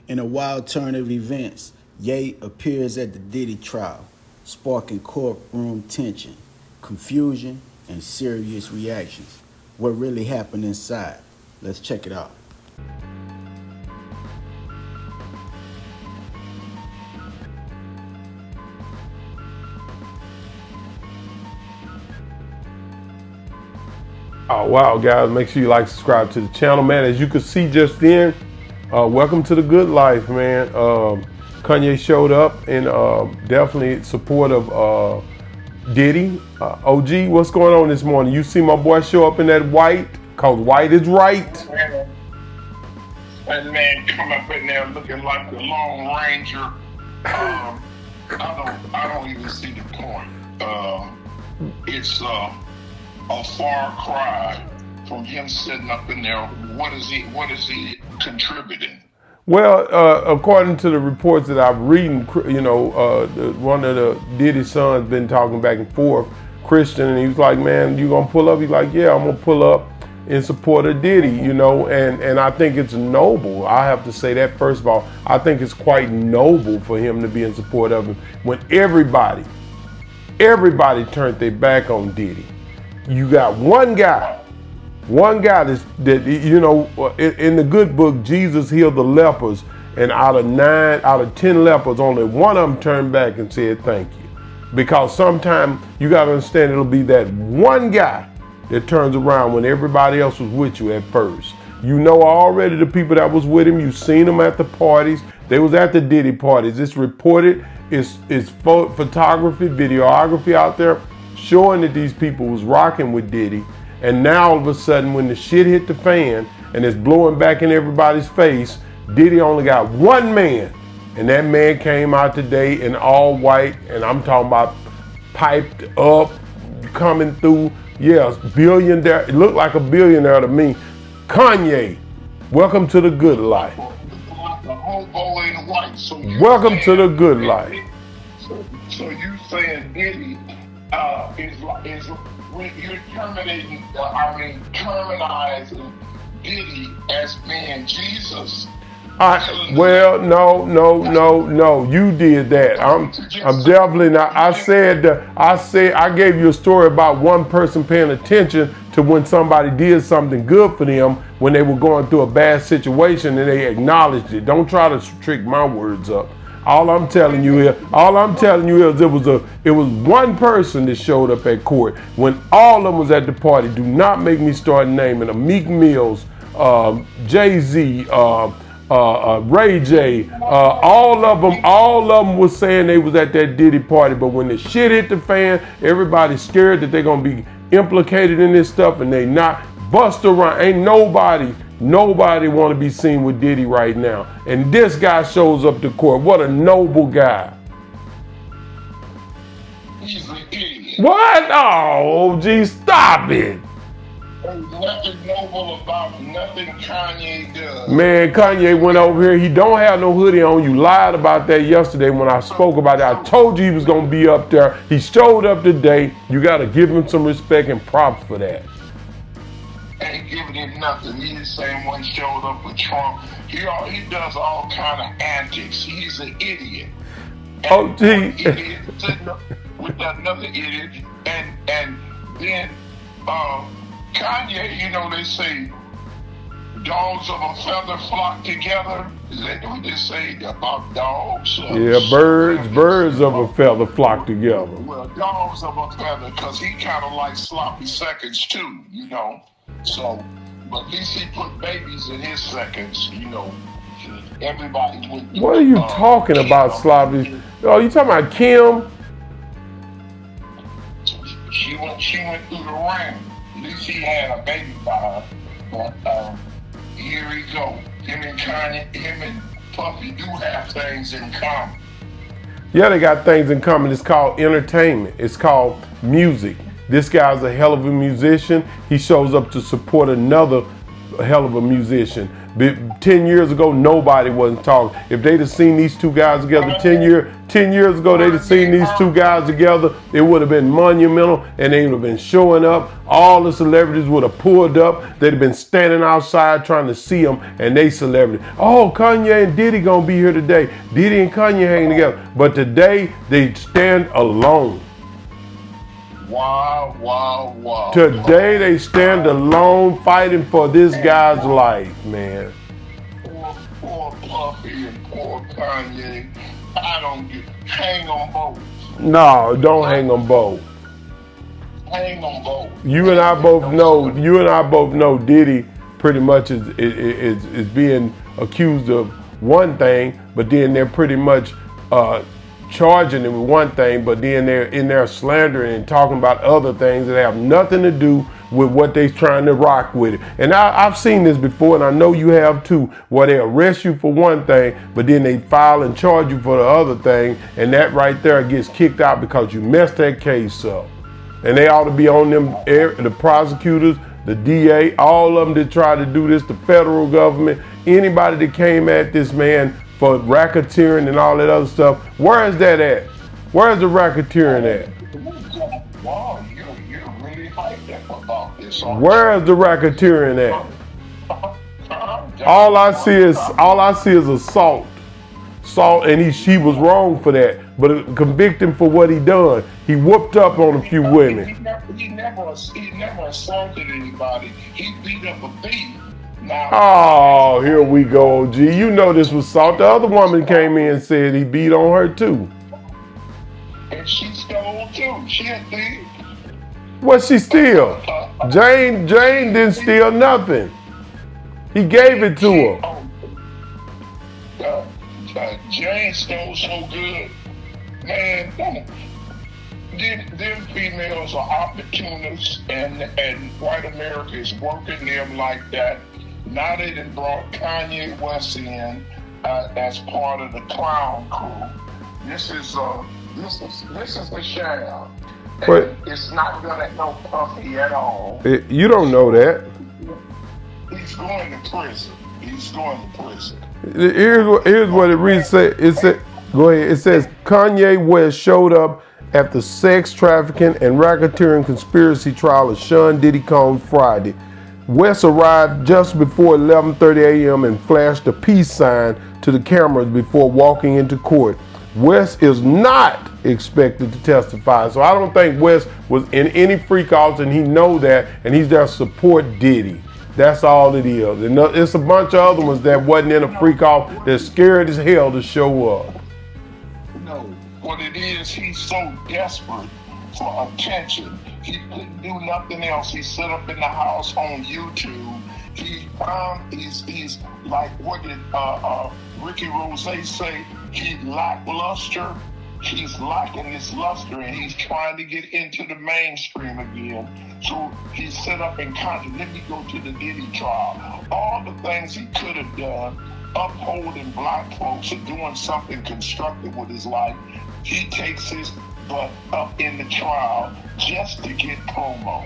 In a wild turn of events, Ye appears at the Diddy trial, sparking courtroom tension, confusion, and serious reactions. What really happened inside? Let's check it out. Oh, wow, guys, make sure you like, subscribe to the channel, man. As you can see just then, welcome to the good life, man. Kanye showed up and definitely support of Diddy. OG, what's going on this morning? You see my boy show up in that white, cause white is right. That man come up in there looking like the Lone Ranger. I don't even see the point. It's a far cry from him sitting up in there. What is he contributing? Well, according to the reports that I've read, you know, one of the Diddy sons been talking back and forth, Christian, and he was like, man, you gonna pull up? He's like, yeah, I'm gonna pull up in support of Diddy, you know, and I think it's noble. I have to say that first of all. I think it's quite noble for him to be in support of him when everybody turned their back on Diddy. You got one guy that you know, in the good book, Jesus healed the lepers, and out of 10 lepers, only one of them turned back and said thank you. Because sometimes you got to understand it'll be that one guy that turns around when everybody else was with you at first. You know already the people that was with him, you've seen them at the parties. They was at the Diddy parties. It's reported, it's photography, videography out there showing that these people was rocking with Diddy. And now all of a sudden when the shit hit the fan and it's blowing back in everybody's face, Diddy only got one man. And that man came out today in all white, and I'm talking about piped up, coming through. Yes, billionaire. It looked like a billionaire to me. Kanye, welcome to the good life. Welcome to the good life. So you saying Diddy is when you're terminizing Diddy as being Jesus? Well, no, you did that. I'm definitely not. I gave you a story about one person paying attention to when somebody did something good for them when they were going through a bad situation and they acknowledged it. Don't try to trick my words up. All I'm telling you is it was one person that showed up at court when all of them was at the party. Do not make me start naming them. Meek Mills, Jay-Z, Ray J, all of them was saying they was at that Diddy party, but when the shit hit the fan, everybody's scared that they're gonna be implicated in this stuff, and they not bust around. Ain't nobody want to be seen with Diddy right now. And this guy shows up to court. What a noble guy. He's an idiot. What? Oh, gee, stop it. There's nothing noble about nothing Kanye does. Man, Kanye went over here. He don't have no hoodie on. You lied about that yesterday when I spoke about it. I told you he was going to be up there. He showed up today. You got to give him some respect and props for that. Ain't giving him nothing. He's the same one showed up with Trump. He does all kind of antics. He's an idiot. And oh, gee. Idiot sitting up with another idiot. And then Kanye, you know, they say dogs of a feather flock together. Is that what they say about dogs? Yeah, birds of a feather flock together. Well, dogs of a feather, because he kind of like sloppy seconds too, you know. So, but at least he put babies in his seconds, you know. Everybody would. What are you talking about, sloppy? Oh, you talking about Kim? She went through the ring. At least he had a baby by her. But here we go. Him and Kanye, him and Puffy do have things in common. Yeah, they got things in common. It's called entertainment. It's called music. This guy's a hell of a musician. He shows up to support another hell of a musician. 10 years ago, nobody wasn't talking. If they'd have seen these two guys together 10 years ago, they'd have seen these two guys together, it would have been monumental, and they would have been showing up. All the celebrities would have pulled up. They'd have been standing outside trying to see them, and they celebrity. Oh, Kanye and Diddy gonna be here today. Diddy and Kanye hanging together. But today, they stand alone. Wow. Today they stand alone fighting for this guy's life, man. Poor Puffy and poor Kanye. I don't get, hang on both. No, don't hang them both. Hang on both. You and I both know Diddy pretty much is being accused of one thing, but then they're pretty much charging him with one thing, but then they're in there slandering and talking about other things that have nothing to do with what they're trying to rock with it. And I've seen this before, and I know you have too, where they arrest you for one thing, but then they file and charge you for the other thing, and that right there gets kicked out because you messed that case up. And they ought to be on them, the prosecutors, the DA, all of them that try to do this, the federal government, anybody that came at this man for racketeering and all that other stuff. Where is that at? Where's the racketeering at? Wow, you're really hyped up about this. Where is the racketeering at? All I see is assault. And she was wrong for that, but convict him for what he done. He whooped up on a few women. He never assaulted anybody. He beat up a thief. Now, Oh, here we go, G. You know this was assault. The other woman came in and said he beat on her too. and she stole too. She a thief. What she steal? Jane didn't steal nothing. He gave it to her. Jane stole so good. Man, them females are opportunists, and white America is working them like that. Now they done brought Kanye West in as part of the clown crew. This is a sham. But it's not gonna help Puffy at all. You don't know that. He's going to prison. Here's what it reads. Go ahead. It says Kanye West showed up at the sex trafficking and racketeering conspiracy trial of Sean Diddy Combs Friday. West arrived just before 11:30 a.m. and flashed a peace sign to the cameras before walking into court. West is not expected to testify, so I don't think West was in any freakouts, and he know that, and he's there to support Diddy. That's all it is. And it's a bunch of other ones that wasn't in a freakout. They're scared as hell to show up. No, what it is, he's so desperate for attention. He couldn't do nothing else. He set up in the house on YouTube. He's like, what did Ricky Rose say? He's lackluster. He's lacking his luster, and he's trying to get into the mainstream again. So he set up and let me go to the Diddy trial. All the things he could have done, upholding black folks and doing something constructive with his life, he takes his butt up in the trial just to get promo.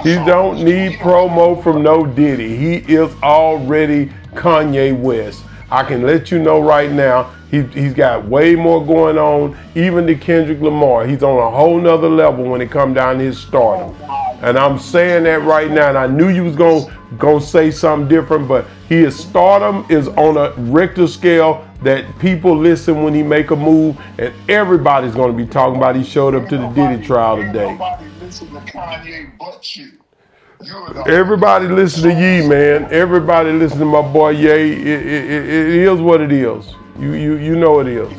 He don't need promo from no Diddy. He is already Kanye West. I can let you know right now, he's got way more going on, even to Kendrick Lamar. He's on a whole nother level when it comes down to his stardom. And I'm saying that right now, and I knew you was gonna say something different, but his stardom is on a Richter scale that people listen when he make a move, and everybody's gonna be talking about he showed up to the Diddy trial today. Nobody listen to Kanye but you. Everybody listen to Ye, man. Everybody listen to my boy Ye. It is what it is. You know it is.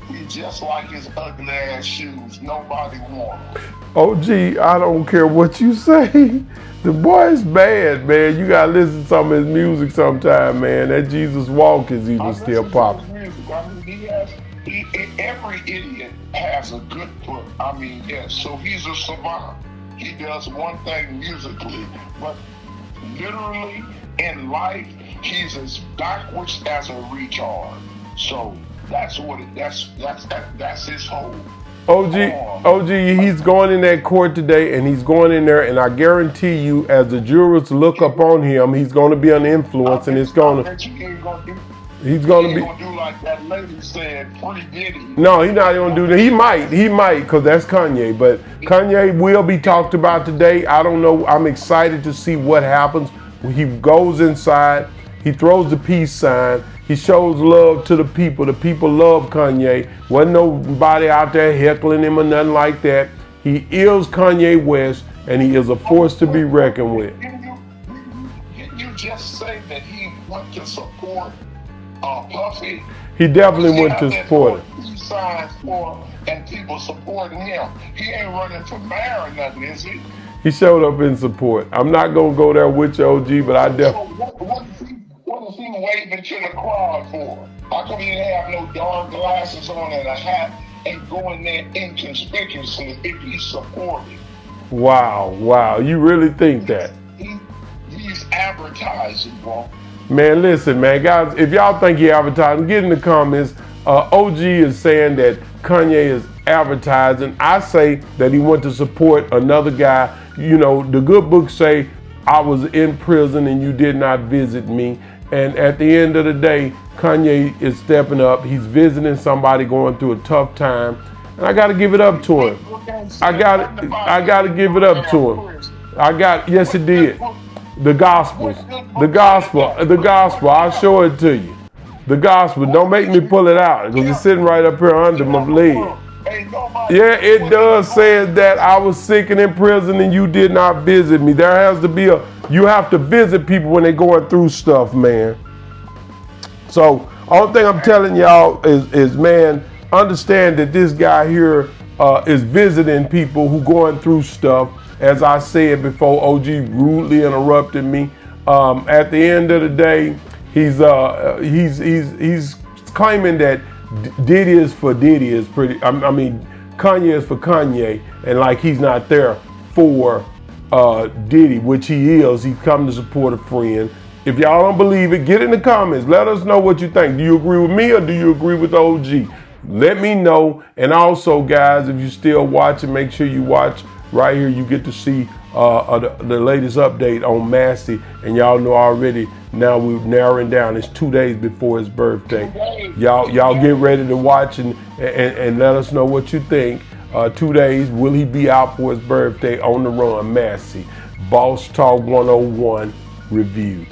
He just like his ugly ass shoes. Nobody want them. Oh, gee, I don't care what you say. The boy is bad, man. You gotta listen to some of his music sometime, man. That Jesus Walk is even still popping. I mean, every idiot has a good foot. I mean, yes. So he's a savant. He does one thing musically, but literally in life, he's as backwards as a retard. So that's what that's his whole OG, he's going in that court today, and he's going in there, and I guarantee you, as the jurors look up on him, he's going to be an influence, and it's going to. He's going to be. Gonna do like that lady said, free Diddy. No, he's not going to do that. He might, because that's Kanye. But Kanye will be talked about today. I don't know. I'm excited to see what happens when he goes inside. He throws the peace sign. He shows love to the people. The people love Kanye. Wasn't nobody out there heckling him or nothing like that. He is Kanye West, and he is a force to be reckoned with. Didn't you just say that he went to support Puffy? He definitely went to support it. He signed for and people supporting him. He ain't running for mayor or nothing, is he? He showed up in support. I'm not gonna go there with you, OG, but I definitely. What is he waving to the crowd for? How come he didn't have no dark glasses on and a hat and going there inconspicuously if he's supported? Wow. You really think that? He's advertising, bro. Man, listen, man, guys, if y'all think he advertising, get in the comments. OG is saying that Kanye is advertising. I say that he went to support another guy. You know, the good books say, I was in prison and you did not visit me. And at the end of the day, Kanye is stepping up. He's visiting somebody going through a tough time. And I got to give it up to him. I got to give it up to him. Yes, it did. The gospel. I'll show it to you. The gospel. Don't make me pull it out because it's sitting right up here under my leg. Yeah, it does say that I was sick and in prison and you did not visit me. There has to be you have to visit people when they're going through stuff, man. So, only thing I'm telling y'all is man, understand that this guy here is visiting people who going through stuff. As I said before, OG rudely interrupted me. At the end of the day, he's claiming that Diddy is for Diddy is pretty. I mean, Kanye is for Kanye, and like he's not there for Diddy, which he is. He's come to support a friend. If y'all don't believe it, get in the comments. Let us know what you think. Do you agree with me or do you agree with OG? Let me know. And also, guys, if you're still watching, make sure you watch. Right here, you get to see the latest update on Massey, and y'all know already. Now we're narrowing down. It's 2 days before his birthday. Y'all get ready to watch and let us know what you think. 2 days. Will he be out for his birthday on the run? Massey, Boss Talk 101 review.